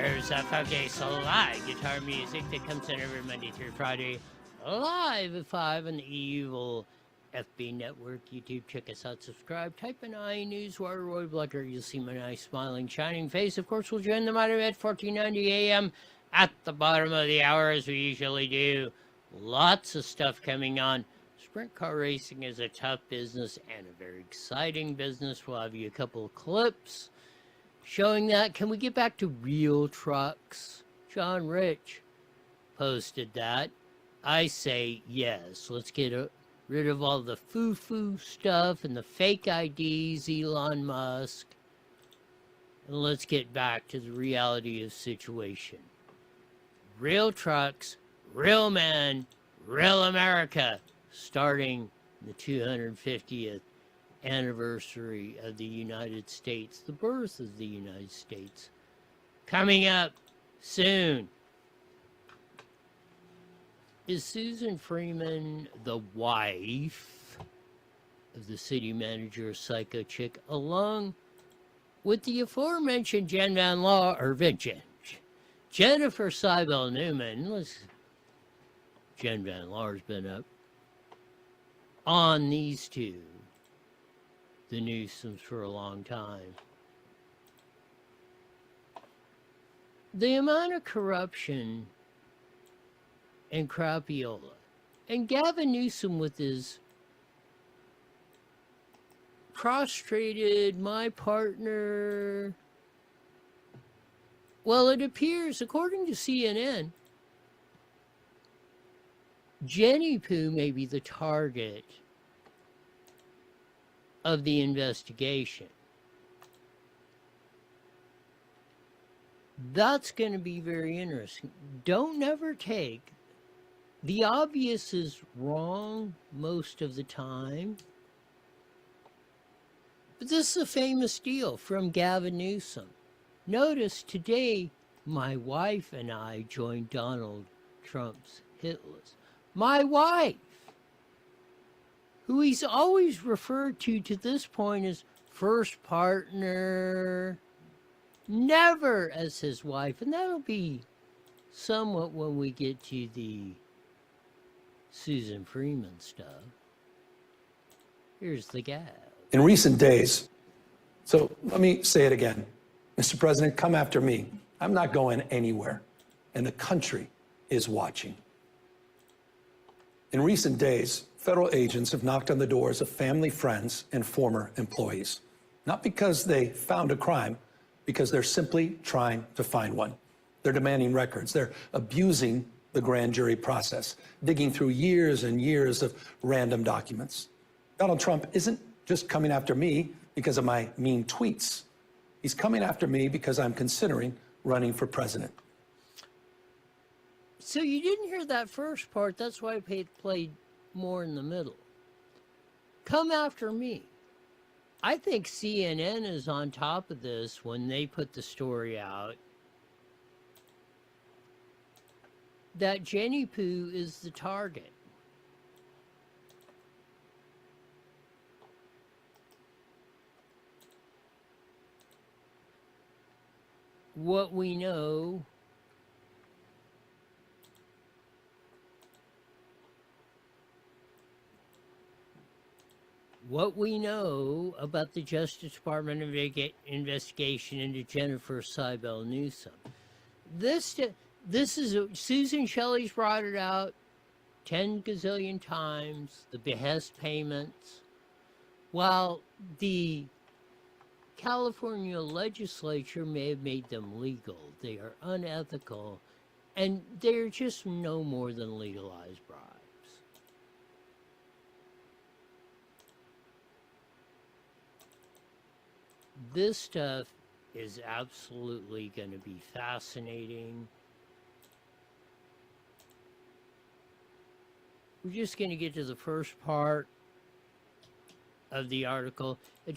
There's FFJ live guitar music that comes in every Monday through Friday, live at 5 on the Evil FB Network. YouTube, check us out, subscribe, type in iNewsWire, Roy Blecker. You'll see my nice, smiling, shining face. Of course, we'll join the modern at 1490 a.m. at the bottom of the hour, as we usually do. Lots of stuff coming on. Sprint car racing is a tough business and a very exciting business. We'll have you a couple of clips showing that. Can we get back to real trucks? John Rich posted that. I say yes. Let's get rid of all the foo-foo stuff and the fake IDs, Elon Musk. And let's get back to the reality of the situation. Real trucks, real men, real America, starting the 250th anniversary of the United States, the birth of the United States, coming up soon. Is Susan Freeman the wife of the city manager, Psycho Chick, along with the aforementioned Jennifer Seibel Newman? Jen Van Laar's been up on these two, the NEWSOMs, for a long time. The amount of corruption and crapiola, and Gavin Newsom with his prostrated, my partner. Well, it appears, according to CNN, Jenny Poo may be the target of the investigation. That's going to be very interesting. Don't never take the obvious is wrong most of the time. But this is a famous deal from Gavin Newsom. Notice today, my wife and I joined Donald Trump's hit list. My wife, who he's always referred to this point as first partner, never as his wife. And that'll be somewhat when we get to the Susan Freeman stuff. Here's the gal. In recent days, so let me say it again. Mr. President, come after me. I'm not going anywhere, and the country is watching. In recent days, federal agents have knocked on the doors of family, friends, and former employees. Not because they found a crime, because they're simply trying to find one. They're demanding records. They're abusing the grand jury process, digging through years and years of random documents. Donald Trump isn't just coming after me because of my mean tweets. He's coming after me because I'm considering running for president. So you didn't hear that first part. That's why I played more in the middle. Come after me. I think CNN is on top of this when they put the story out that Jenny Poo is the target. What we know about the Justice Department investigation into Jennifer Seibel Newsom. This is Susan Shelley's brought it out 10 gazillion times, the behest payments. While the California legislature may have made them legal, they are unethical, and they're just no more than legalized bribes. This stuff is absolutely going to be fascinating. We're just going to get to the first part of the article. A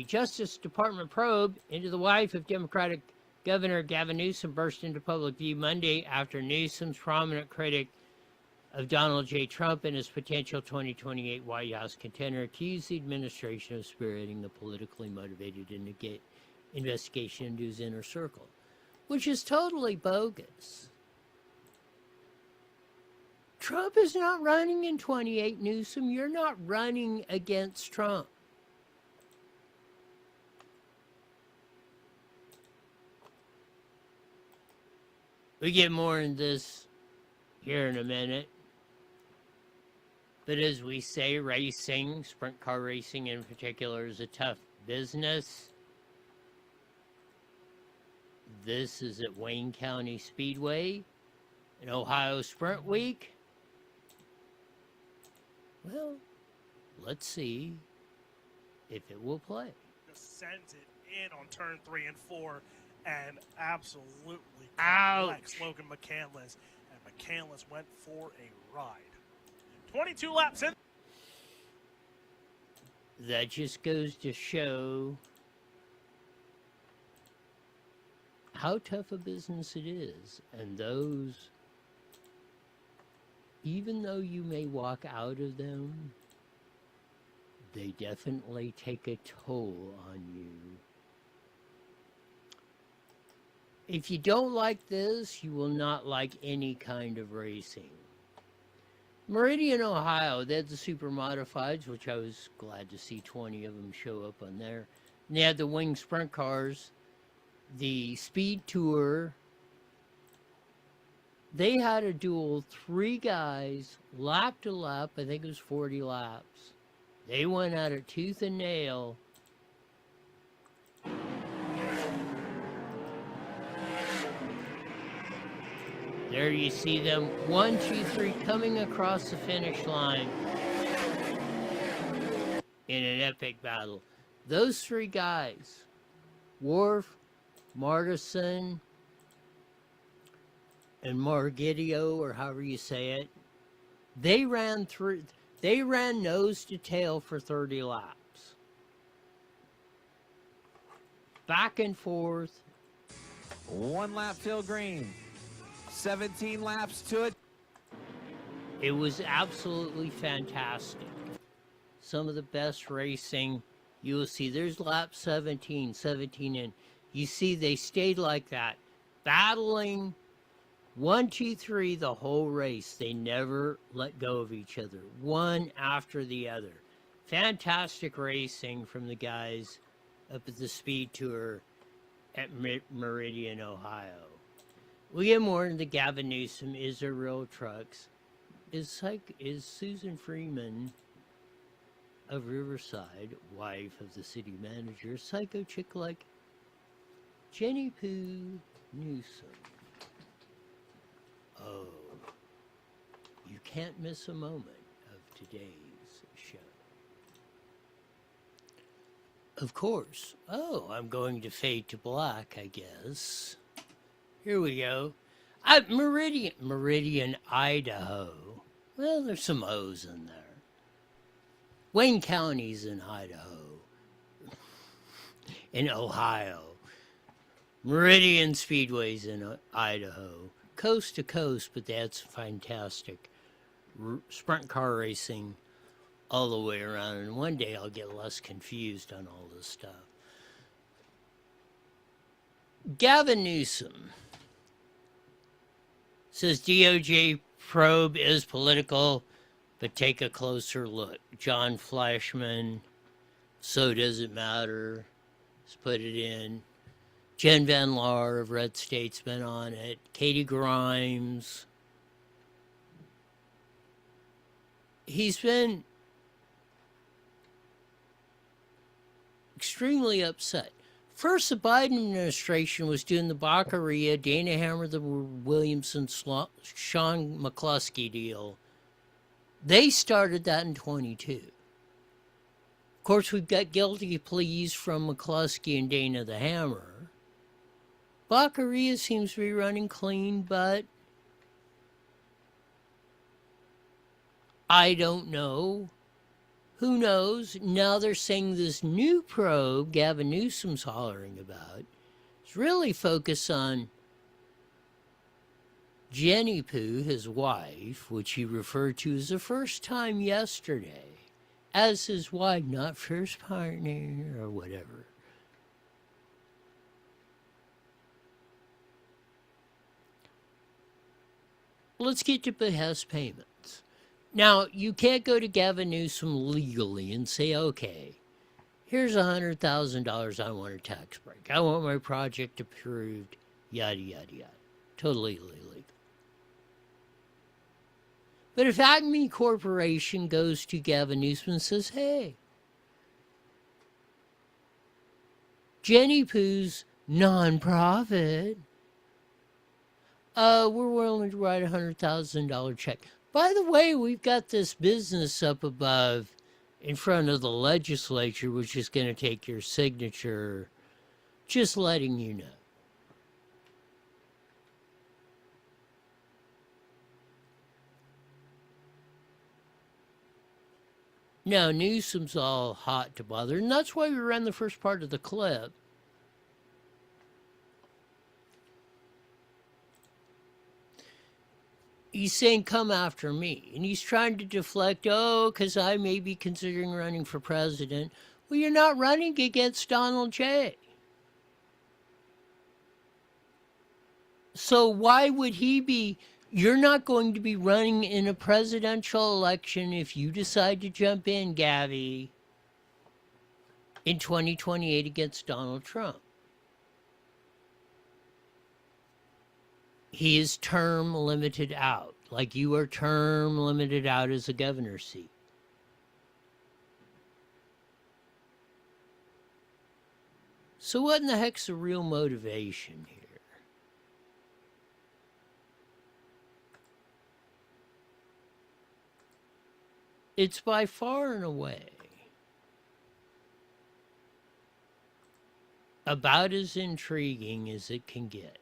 Justice Department probe into the wife of Democratic Governor Gavin Newsom burst into public view Monday after Newsom's prominent critic of Donald J. Trump and his potential 2028 White House contender accused the administration of spearheading the politically motivated investigation into his inner circle. which is totally bogus. Trump is not running in 28, Newsom. You're not running against Trump. We get more in this here in a minute. But as we say, racing, sprint car racing in particular, is a tough business. This is at Wayne County Speedway in Ohio Sprint Week. Well, let's see if it will play. Just sends it in on turn 3 and 4 and absolutely Ouch. Logan McCandless. And McCandless went for a ride. 22 laps in. That just goes to show how tough a business it is. And those, even though you may walk out of them, they definitely take a toll on you. If you don't like this, you will not like any kind of racing. Meridian, Ohio, they had the super modifieds, which I was glad to see 20 of them show up on there. And they had the wing sprint cars, the speed tour. They had a duel, 3 guys, lap to lap. I think it was 40 laps. They went at it tooth and nail. There you see them, 1, 2, 3, coming across the finish line in an epic battle. Those 3 guys, Worf, Martison, and Margitio, or however you say it, they ran nose to tail for 30 laps. Back and forth. 1 lap till green. 17 laps to it. It was absolutely fantastic. Some of the best racing you will see. There's lap 17 in. You see they stayed like that, battling 1, 2, 3 the whole race. They never let go of each other, one after the other. Fantastic racing from the guys up at the Speed Tour at Meridian, Ohio. We get more into Gavin Newsom. Is there real trucks? Is Susan Freeman of Riverside, wife of the city manager, psycho chick like Jenny Poo Newsom? Oh, you can't miss a moment of today's show. Of course. Oh, I'm going to fade to black, I guess. Here we go. Meridian, Idaho. Well, there's some O's in there. Wayne County's in Idaho. In Ohio. Meridian Speedway's in Idaho. Coast to coast, but that's fantastic sprint car racing all the way around. And one day I'll get less confused on all this stuff. Gavin Newsom says DOJ probe is political, but take a closer look. John Flashman, so does it matter? Let's put it in. Jen Van Laar of Red Statesman on it. Katie Grimes. He's been extremely upset. First, the Biden administration was doing the Baccaria, Dana Hammer, the Williamson, Sean McCluskey deal. They started that in 22. Of course, we've got guilty pleas from McCluskey and Dana the Hammer. Baccaria seems to be running clean, but I don't know. Who knows? Now they're saying this new probe Gavin Newsom's hollering about is really focused on Jenny Poo, his wife, which he referred to as the first time yesterday, as his wife, not first partner or whatever. let's get to behest payments. Now, you can't go to Gavin Newsom legally and say, okay, here's $100,000 I want a tax break. I want my project approved, yada, yada, yada. Totally illegal. But if Acme Corporation goes to Gavin Newsom and says, hey, Jenny Poo's nonprofit, we're willing to write a $100,000 check. By the way, we've got this business up above in front of the legislature, which is going to take your signature. Just letting you know. Now, Newsom's all hot to bother, and that's why we ran the first part of the clip. He's saying, come after me. And he's trying to deflect, because I may be considering running for president. Well, you're not running against Donald J. So why would he be? You're not going to be running in a presidential election if you decide to jump in, Gavi, in 2028 against Donald Trump. He is term limited out, like you are term limited out as a governor's seat. So what in the heck's the real motivation here? It's by far and away about as intriguing as it can get.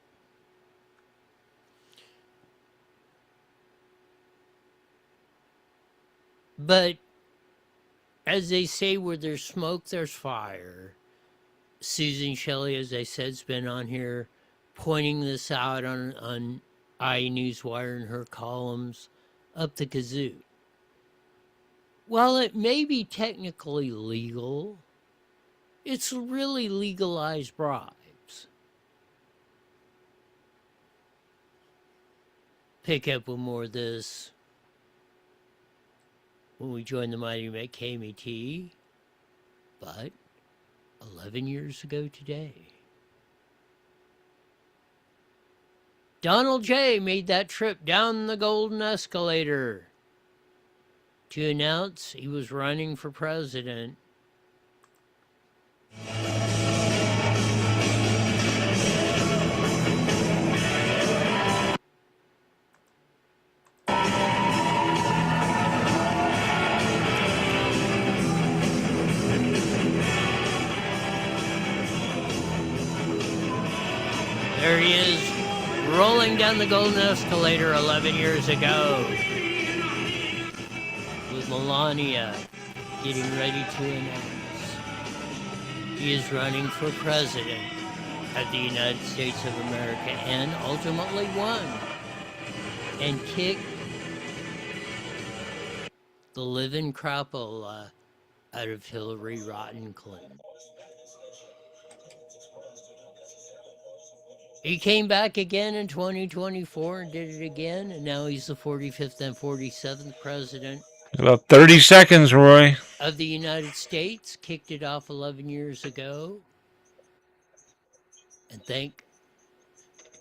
But as they say, where there's smoke, there's fire. Susan Shelley, as I said, has been on here pointing this out on iNewsWire in her columns up the kazoo. While it may be technically legal, it's really legalized bribes. Pick up with more of this when we join the mighty KMT, but 11 years ago today. Donald J. made that trip down the golden escalator to announce he was running for president. There he is, rolling down the golden escalator 11 years ago, with Melania getting ready to announce he is running for president of the United States of America, and ultimately won and kicked the living crapola out of Hillary Rotten Clinton. He came back again in 2024 and did it again, and now he's the 45th and 47th president. About 30 seconds, Roy. Of the United States, kicked it off 11 years ago. And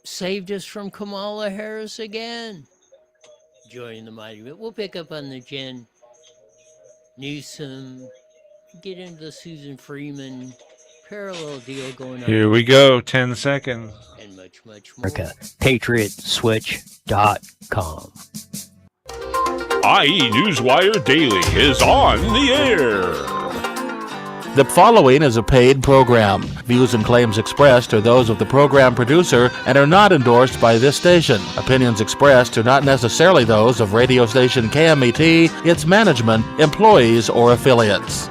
saved us from Kamala Harris again. Joining the mighty. We'll pick up on the Jen Newsom, get into the Susan Freeman parallel deal going on. Here we go, 10 seconds. And much, much more. PatriotSwitch.com. IE Newswire Daily is on the air. The following is a paid program. Views and claims expressed are those of the program producer and are not endorsed by this station. Opinions expressed are not necessarily those of radio station KMET, its management, employees, or affiliates.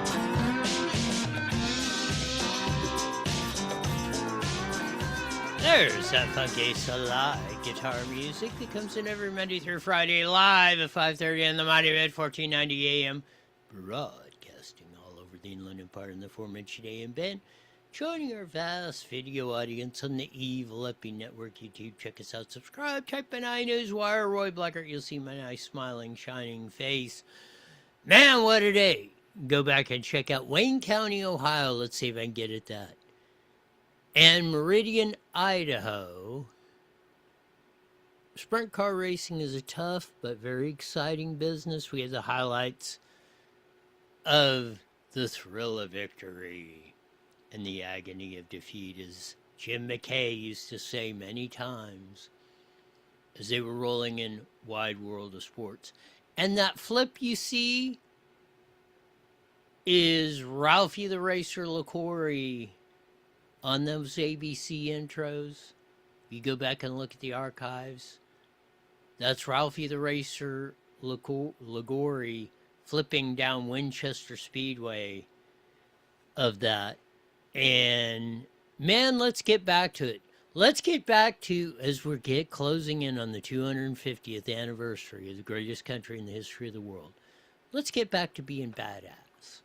There's that funky slide guitar music that comes in every Monday through Friday live at 5:30 on the Mighty Red 1490 AM, broadcasting all over the Inland Empire in the aforementioned AM band. Joining our vast video audience on the Evil FB Network YouTube. Check us out, subscribe, type in iNewsWire, Roy Blackert. You'll see my nice, smiling, shining face. Man, what a day. Go back and check out Wayne County, Ohio. Let's see if I can get at that. And Meridian, Idaho. Sprint car racing is a tough but very exciting business. We have the highlights of the thrill of victory and the agony of defeat, as Jim McKay used to say many times as they were rolling in Wide World of Sports. And that flip you see is Ralphie the Racer LaCory on those ABC intros. You go back and look at the archives. That's Ralphie the Racer LaCory flipping down Winchester Speedway of that. And man, let's get back to it. Let's get back to, as we're closing in on the 250th anniversary of the greatest country in the history of the world, let's get back to being badass.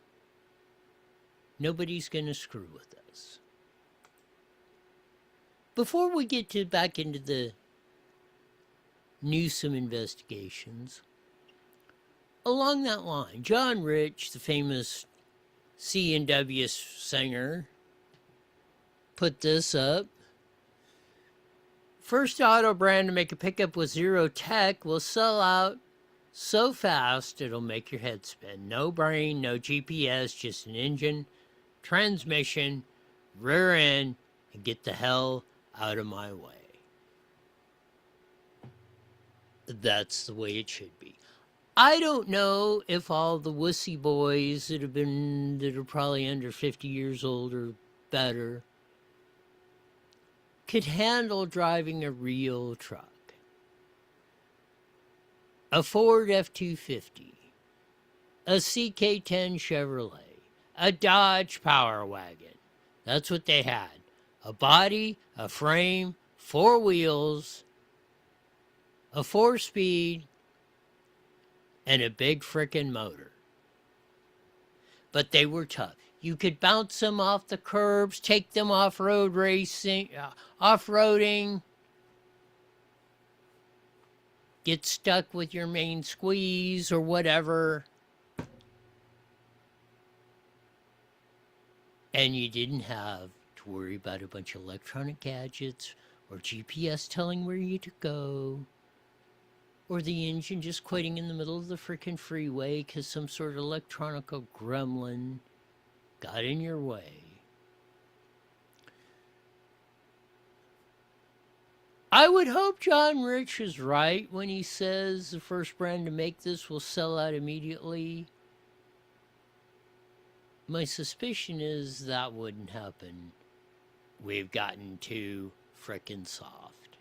Nobody's going to screw with us. Before we get back into the NEWSOM investigations, along that line, John Rich, the famous C&W singer, put this up. First auto brand to make a pickup with zero tech will sell out so fast it'll make your head spin. No brain, no GPS, just an engine, transmission, rear end, and get the hell out of my way. That's the way it should be. I don't know if all the wussy boys that are probably under 50 years old or better could handle driving a real truck. A Ford F-250, a CK-10 Chevrolet, a Dodge Power Wagon. That's what they had. A body, a frame, 4 wheels, a 4-speed, and a big frickin' motor. But they were tough. You could bounce them off the curbs, take them off-road racing, off-roading, get stuck with your main squeeze or whatever, and you didn't have to worry about a bunch of electronic gadgets or GPS telling where you to go, or the engine just quitting in the middle of the frickin' freeway because some sort of electronic gremlin got in your way. I would hope John Rich is right when he says the first brand to make this will sell out immediately. My suspicion is that wouldn't happen. We've gotten too frickin' soft.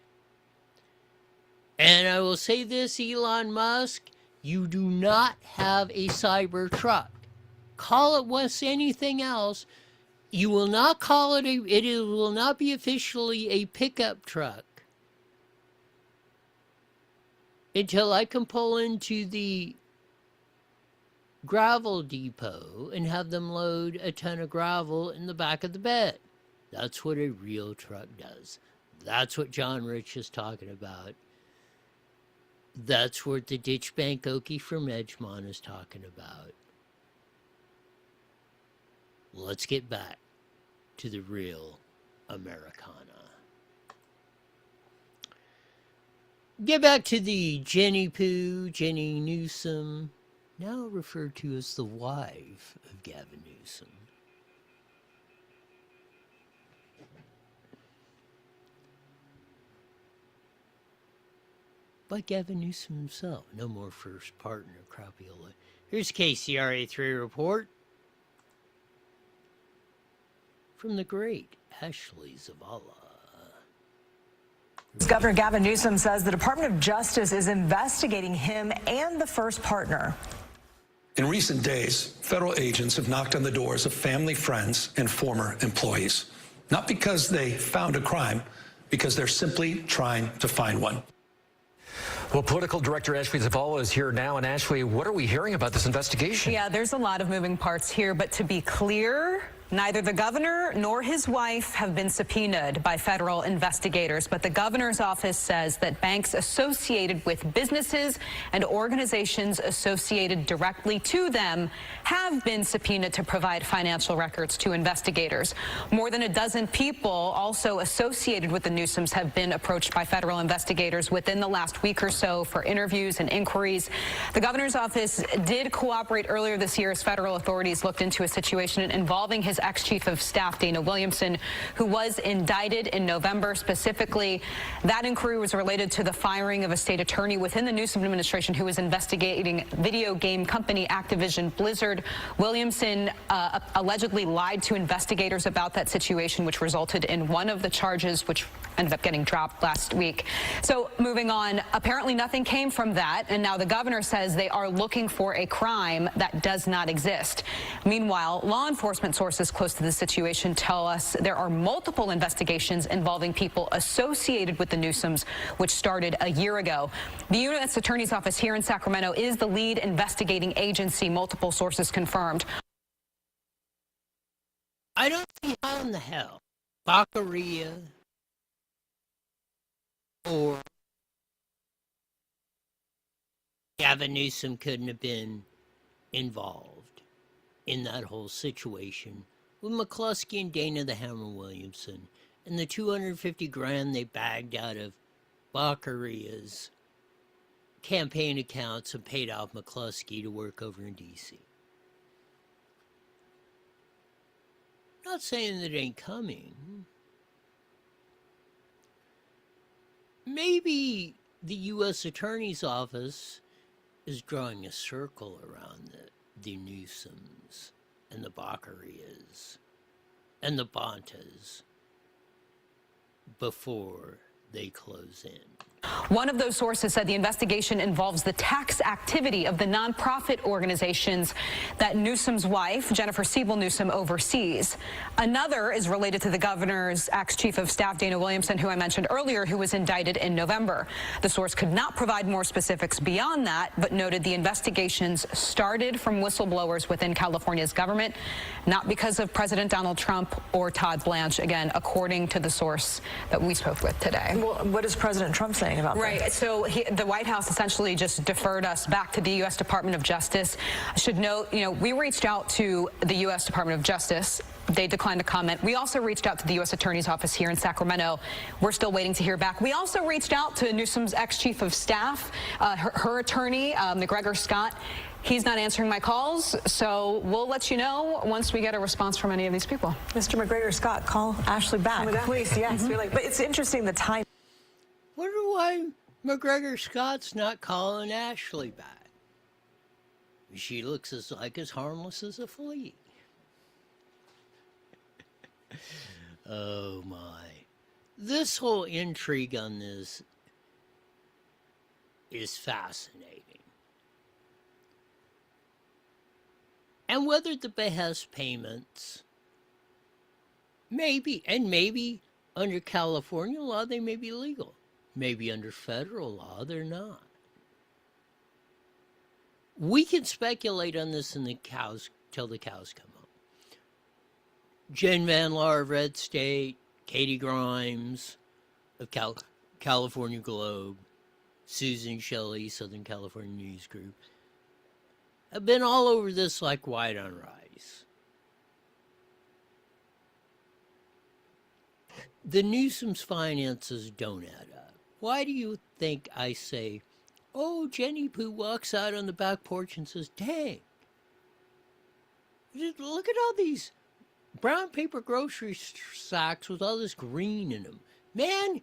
And I will say this, Elon Musk, you do not have a cyber truck. Call it what's anything else. You will not call it it will not be officially a pickup truck until I can pull into the gravel depot and have them load a ton of gravel in the back of the bed. That's what a real truck does. That's what John Rich is talking about. That's what the Ditch Bank Okie from Edgemont is talking about. Let's get back to the real Americana. Get back to the Jenny Poo, Jenny Newsom, now referred to as the wife of Gavin Newsom. By Gavin Newsom himself, no more first partner crapiola. Here's KCRA3 report from the great Ashley Zavala. Governor Gavin Newsom says the Department of Justice is investigating him and the first partner. In recent days, federal agents have knocked on the doors of family, friends, and former employees. Not because they found a crime, because they're simply trying to find one. Well, Political Director Ashley Zavala is here now. And Ashley, what are we hearing about this investigation? Yeah, there's a lot of moving parts here, but to be clear, Neither the governor nor his wife have been subpoenaed by federal investigators, but the governor's office says that banks associated with businesses and organizations associated directly to them have been subpoenaed to provide financial records to investigators. More than a dozen people also associated with the Newsoms have been approached by federal investigators within the last week or so for interviews and inquiries. The governor's office did cooperate earlier this year as federal authorities looked into a situation involving his ex-chief of staff, Dana Williamson, who was indicted in November. Specifically, that inquiry was related to the firing of a state attorney within the Newsom administration who was investigating video game company Activision Blizzard. Williamson allegedly lied to investigators about that situation, which resulted in one of the charges, which ended up getting dropped last week. So moving on, apparently nothing came from that, and now the governor says they are looking for a crime that does not exist. Meanwhile, law enforcement sources close to the situation tell us there are multiple investigations involving people associated with the Newsoms, which started a year ago. The U.S. Attorney's Office here in Sacramento is the lead investigating agency, multiple sources confirmed. I don't see how in the hell Baccaria or Gavin Newsom couldn't have been involved in that whole situation with McCluskey and Dana the Hammer Williamson and the $250,000 they bagged out of Baccaria's campaign accounts and paid off McCluskey to work over in D.C. Not saying that it ain't coming. Maybe the U.S. Attorney's Office is drawing a circle around the Newsoms and the Baccarias and the Bontas before they close in. One of those sources said the investigation involves the tax activity of the nonprofit organizations that Newsom's wife, Jennifer Siebel Newsom, oversees. Another is related to the governor's ex-chief of staff, Dana Williamson, who I mentioned earlier, who was indicted in November. The source could not provide more specifics beyond that, but noted the investigations started from whistleblowers within California's government, not because of President Donald Trump or Todd Blanche, again, according to the source that we spoke with today. Well, what is President Trump saying about that? Right. So the White House essentially just deferred us back to the U.S. Department of Justice. I should note, we reached out to the U.S. Department of Justice. They declined to comment. We also reached out to the U.S. Attorney's Office here in Sacramento. We're still waiting to hear back. We also reached out to Newsom's ex-chief of staff, her attorney, McGregor Scott. He's not answering my calls, so we'll let you know once we get a response from any of these people. Mr. McGregor Scott, call Ashley back, please. Yes, but it's interesting the time. Wonder why McGregor Scott's not calling Ashley back. She looks as harmless as a flea. Oh my. This whole intrigue on this is fascinating. And whether the behest payments, maybe under California law they may be legal. Maybe under federal law they're not. We can speculate on this till the cows come home. Jen Van Laar of Red State, Katie Grimes of California Globe, Susan Shelley, Southern California News Group, have been all over this like white on rice. The Newsom's finances don't add up. Why do you think I say, oh, Jenny Poo walks out on the back porch and says, dang, look at all these brown paper grocery sacks with all this green in them. Man,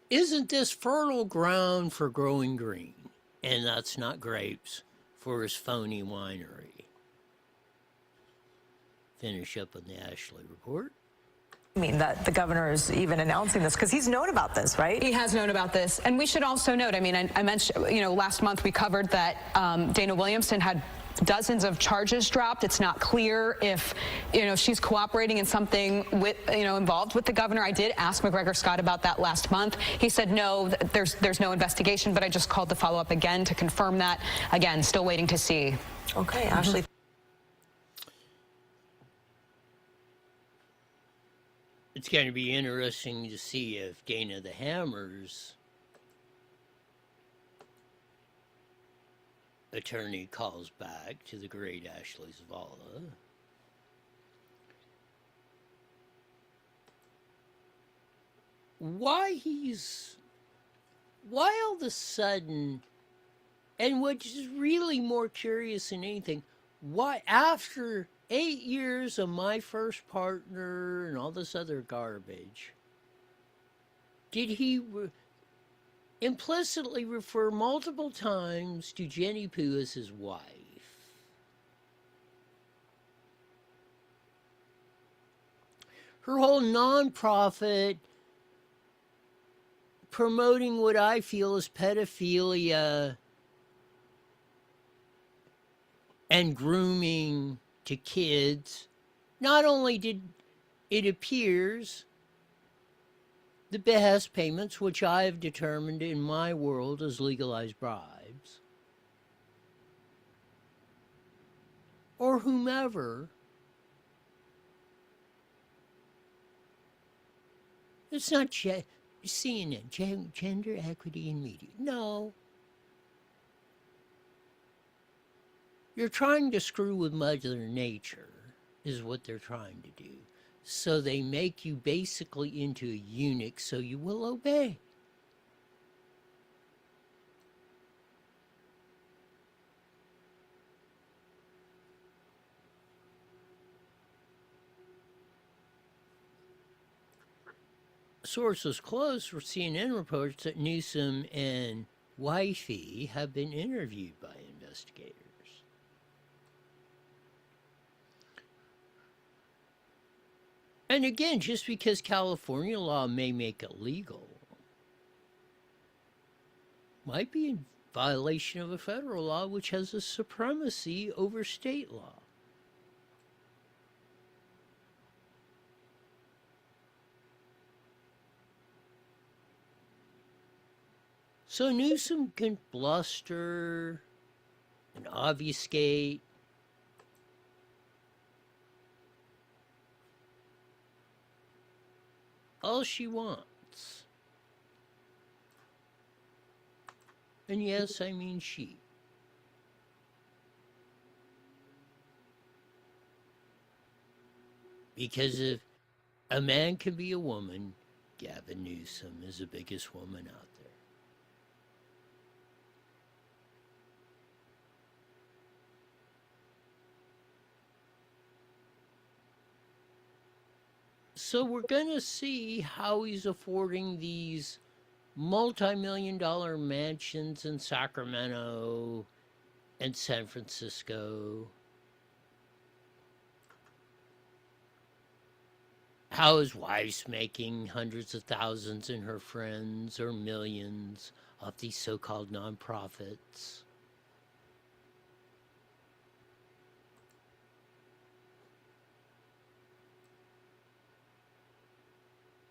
isn't this fertile ground for growing green? And that's not grapes for his phony winery. Finish up on the Ashley Report. I mean, that the governor is even announcing this because he's known about this, right? He has known about this. And we should also note, I mentioned, last month we covered that Dana Williamson had dozens of charges dropped. It's not clear if, she's cooperating in something with, involved with the governor. I did ask McGregor Scott about that last month. He said, no, there's no investigation, but I just called to follow up again to confirm that. Again, still waiting to see. Okay, Ashley. It's going to be interesting to see if Dana the Hammer's attorney calls back to the great Ashley Zavala. Why all of a sudden, and which is really more curious than anything, why after 8 years of My First Partner and all this other garbage, did he implicitly refer multiple times to Jenny Poo as his wife? Her whole nonprofit promoting what I feel is pedophilia and grooming to kids, not only did it appears the behest payments, which I have determined in my world as legalized bribes, or whomever, it's not CNN, gender equity in media. No. You're trying to screw with Mother Nature, is what they're trying to do. So they make you basically into a eunuch so you will obey. Sources close for CNN reports that Newsom and wifey have been interviewed by investigators. And again, just because California law may make it legal, might be in violation of a federal law which has a supremacy over state law. So Newsom can bluster and obfuscate all she wants. And yes, I mean she. Because if a man can be a woman, Gavin Newsom is the biggest woman out there. So we're going to see how he's affording these multi-million-dollar mansions in Sacramento and San Francisco. How his wife's making hundreds of thousands and her friends or millions off these so-called nonprofits.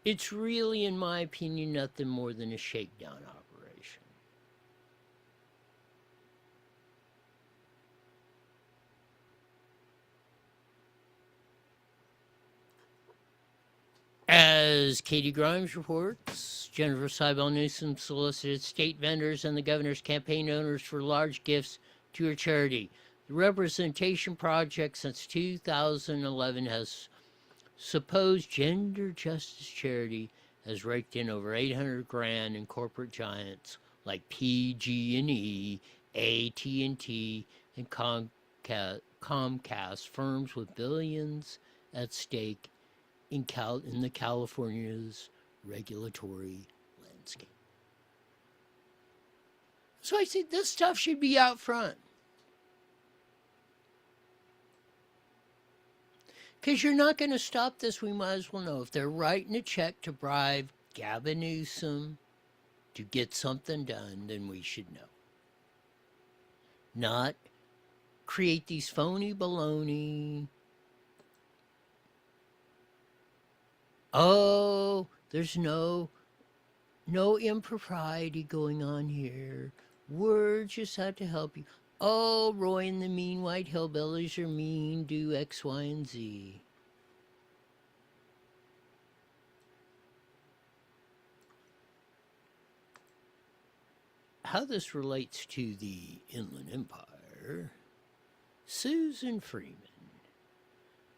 It's really, in my opinion, nothing more than a shakedown operation. As Katie Grimes reports, Jennifer Seibel Newsom solicited state vendors and the governor's campaign owners for large gifts to her charity. The Representation Project since 2011 has supposed gender justice charity has raked in over $800,000 in corporate giants like PG&E, AT&T, and Comcast, firms with billions at stake in the California's regulatory landscape. So I say this stuff should be out front. Because you're not going to stop this, we might as well know. If they're writing a check to bribe Gavin Newsom to get something done, then we should know. Not create these phony baloney. Oh, there's no impropriety going on here. We're just out to help you. Oh, Roy and the mean white hillbillies are mean, do X, Y, and Z. how this relates to the Inland Empire, Susan Freeman.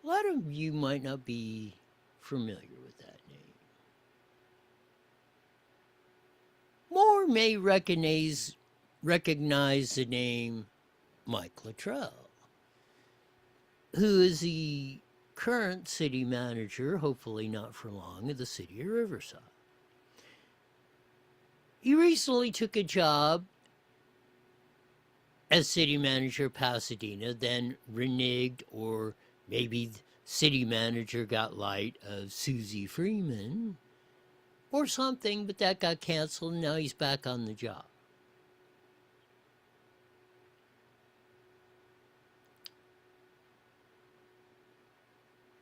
A lot of you might not be familiar with that name. More may recognize the name Mike Luttrell, who is the current city manager, hopefully not for long, of the city of Riverside. He recently took a job as city manager of Pasadena, then reneged, or maybe city manager got light of Susie Freeman or something, but that got canceled and now he's back on the job.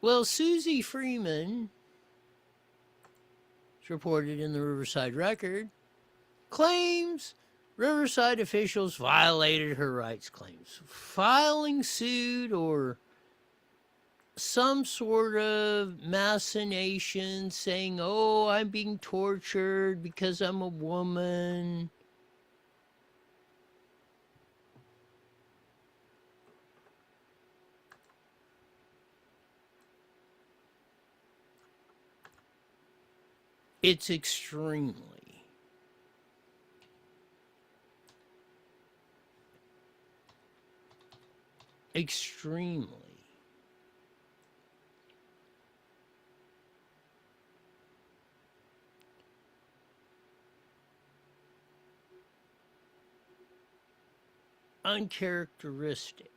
Well, Susie Freeman, it's reported in the Riverside Record, claims Riverside officials violated her rights claims, filing suit or some sort of machination saying, oh, I'm being tortured because I'm a woman. It's extremely uncharacteristic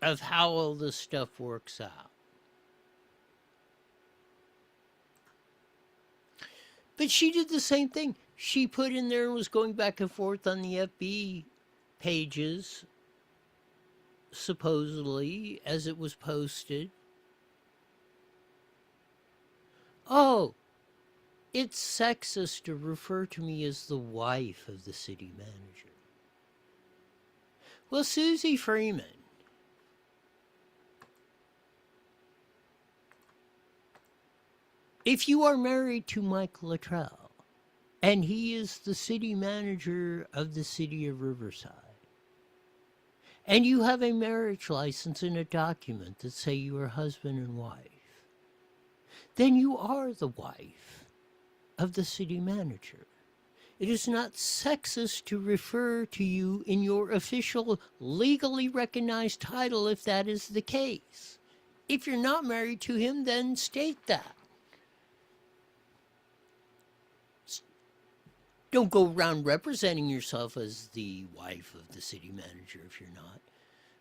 of how all this stuff works out. But she did the same thing. She put in there and was going back and forth on the FB pages, supposedly, as it was posted. Oh, it's sexist to refer to me as the wife of the city manager. Well, Susie Freeman, if you are married to Mike Luttrell, and he is the city manager of the city of Riverside, and you have a marriage license and a document that say you are husband and wife, then you are the wife of the city manager. It is not sexist to refer to you in your official, legally recognized title if that is the case. If you're not married to him, then state that. Don't go around representing yourself as the wife of the city manager if you're not.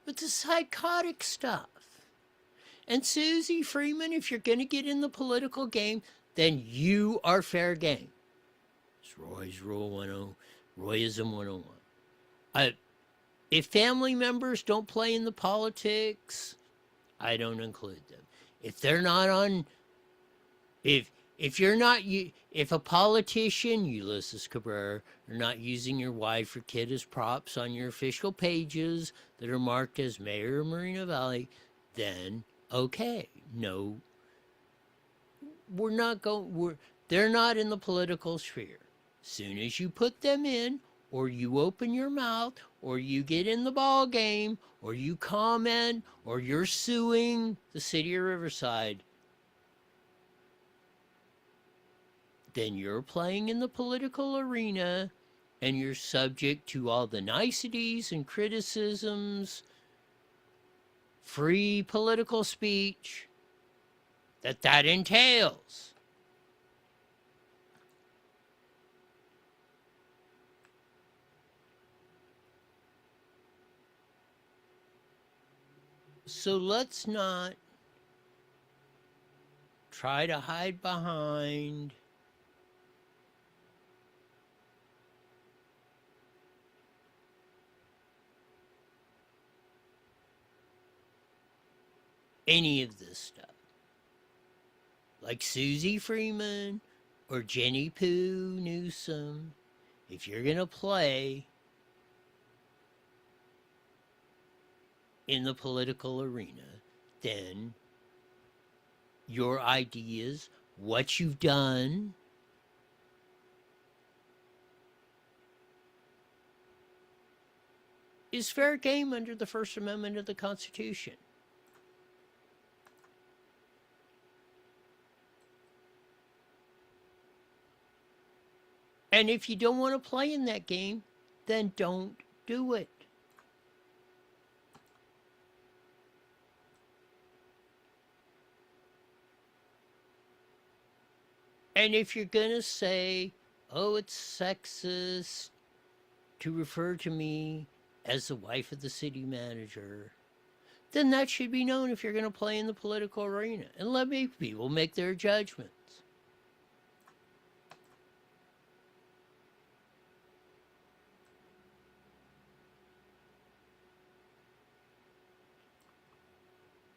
But the psychotic stuff. And Susie Freeman, if you're going to get in the political game, then you are fair game. It's Roy's Rule 10, Royism 101. If family members don't play in the politics, I don't include them. If they're not on, if you're not, if a politician, Ulysses Cabrera, are not using your wife or kid as props on your official pages that are marked as mayor of Moreno Valley, then okay, no, they're not in the political sphere. Soon as you put them in, or you open your mouth, or you get in the ball game, or you comment, or you're suing the city of Riverside, then you're playing in the political arena, and you're subject to all the niceties and criticisms, free political speech that entails. So let's not try to hide behind any of this stuff. Like Susie Freeman or Jenny Pooh Newsom, if you're going to play in the political arena, then your ideas, what you've done, is fair game under the First Amendment of the Constitution. And if you don't want to play in that game, then don't do it. And if you're going to say, oh, it's sexist to refer to me as the wife of the city manager, then that should be known if you're going to play in the political arena. And let people make their judgments.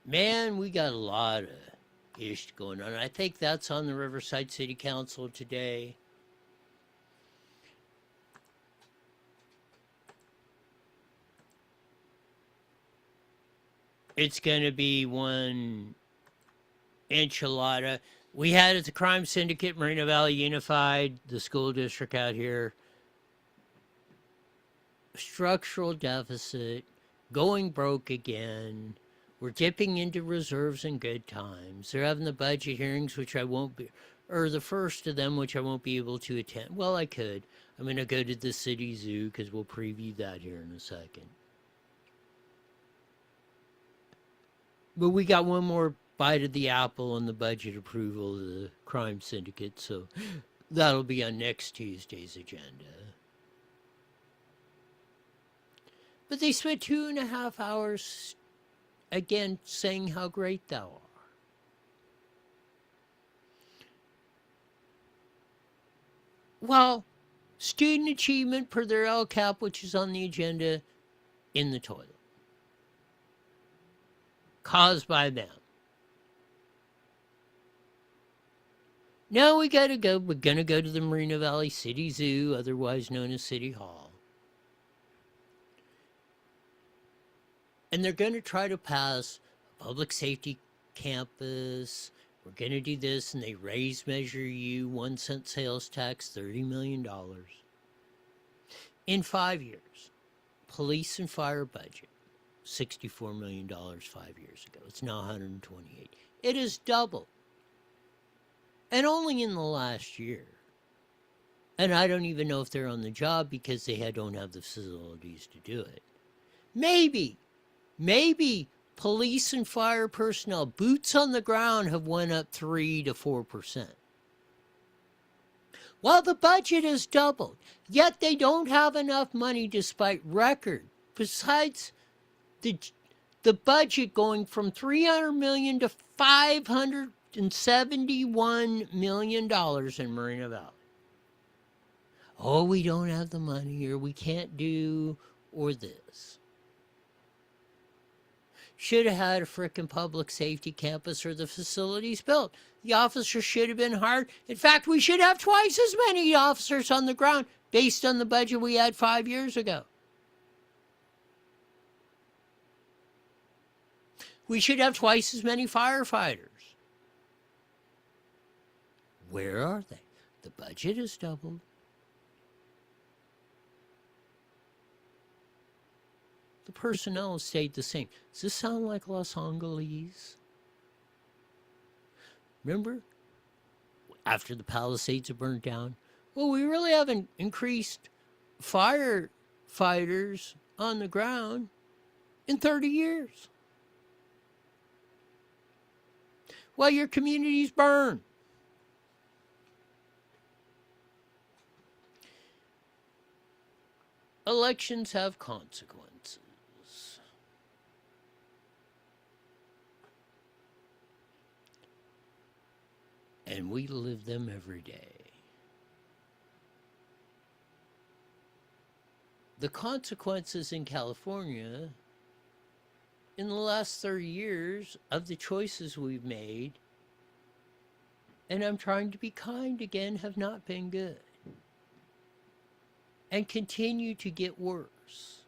Man, we got a lot of ish going on. I think that's on the Riverside City Council today. It's going to be one enchilada. We had at the Crime Syndicate, Moreno Valley Unified, the school district out here. Structural deficit, going broke again. We're dipping into reserves in good times. They're having the budget hearings, which I won't be, or the first of them, which I won't be able to attend. Well, I could. I'm going to go to the city zoo because we'll preview that here in a second. But we got one more bite of the apple on the budget approval of the Crime Syndicate, so that'll be on next Tuesday's agenda. But they spent 2.5 hours again saying how great thou art. Well, student achievement per their LCAP, which is on the agenda, in the toilet. Caused by them. Now we gotta go. We're gonna go to the Moreno Valley City Zoo, otherwise known as City Hall. And they're gonna try to pass a public safety campus. We're gonna do this, and they raise Measure U, 1 cent sales tax, $30 million. In 5 years, police and fire budget, $64 million 5 years ago. It's now 128. It has doubled. And only in the last year. And I don't even know if they're on the job because they don't have the facilities to do it. Maybe police and fire personnel, boots on the ground, have went up 3 to 4%. Well, the budget has doubled, yet they don't have enough money despite record. Besides the budget going from $300 million to $571 million in Moreno Valley. Oh, we don't have the money, or we can't do, or this. Should have had a frickin' public safety campus or the facilities built. The officers should have been hired. In fact, we should have twice as many officers on the ground based on the budget we had 5 years ago. We should have twice as many firefighters. Where are they? The budget has doubled. The personnel has stayed the same. Does this sound like Los Angeles? Remember? After the Palisades are burned down? Well, we really haven't increased firefighters on the ground in 30 years. While your communities burn. Elections have consequences. And we live them every day. The consequences in California in the last 30 years of the choices we've made, and I'm trying to be kind again, have not been good. And continue to get worse.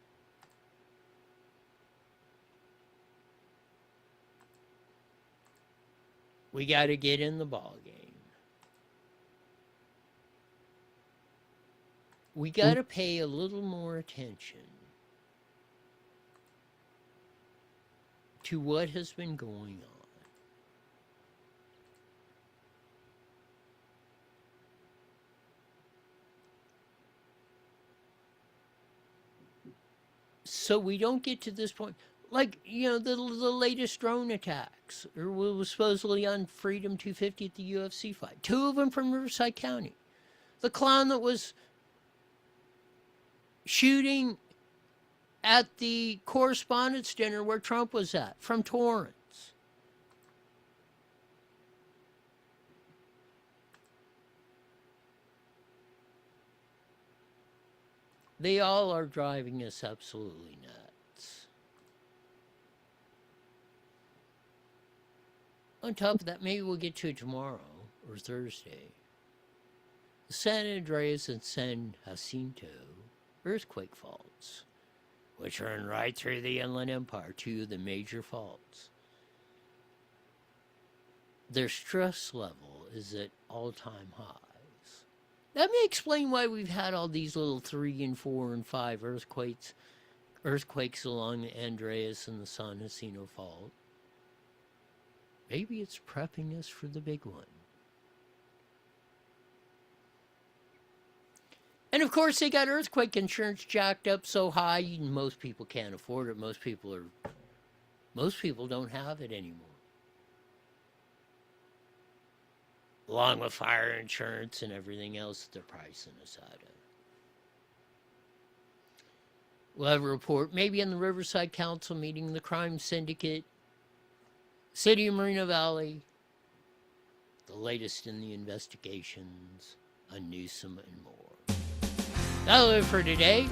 We got to get in the ball game. We got to pay a little more attention to what has been going on. So we don't get to this point. Like, the latest drone attacks, or was supposedly on Freedom 250 at the UFC fight. 2 of them from Riverside County. The clown that was shooting at the correspondence dinner where Trump was at, from Torrance. They all are driving us absolutely nuts. On top of that, maybe we'll get to it tomorrow or Thursday. The San Andreas and San Jacinto earthquake faults, which run right through the Inland Empire, 2 of the major faults. Their stress level is at all-time highs. That may explain why we've had all these little 3 and 4 and 5 earthquakes along the Andreas and the San Jacinto fault. Maybe it's prepping us for the big one. And of course, they got earthquake insurance jacked up so high, most people can't afford it. Most people don't have it anymore. Along with fire insurance and everything else that they're pricing us out of. We'll have a report, maybe in the Riverside Council meeting, the crime syndicate, City of Moreno Valley, the latest in the investigations on NEWSOM and more. That'll do it for today.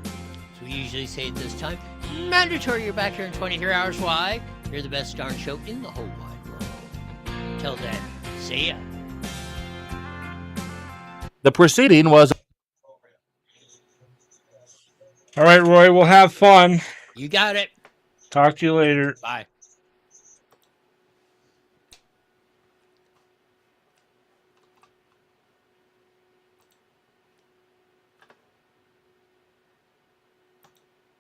As we usually say at this time, mandatory you're back here in 23 hours. Why? You're the best darn show in the whole wide world. Until then, see ya. The proceeding was... All right, Roy, we'll have fun. You got it. Talk to you later. Bye.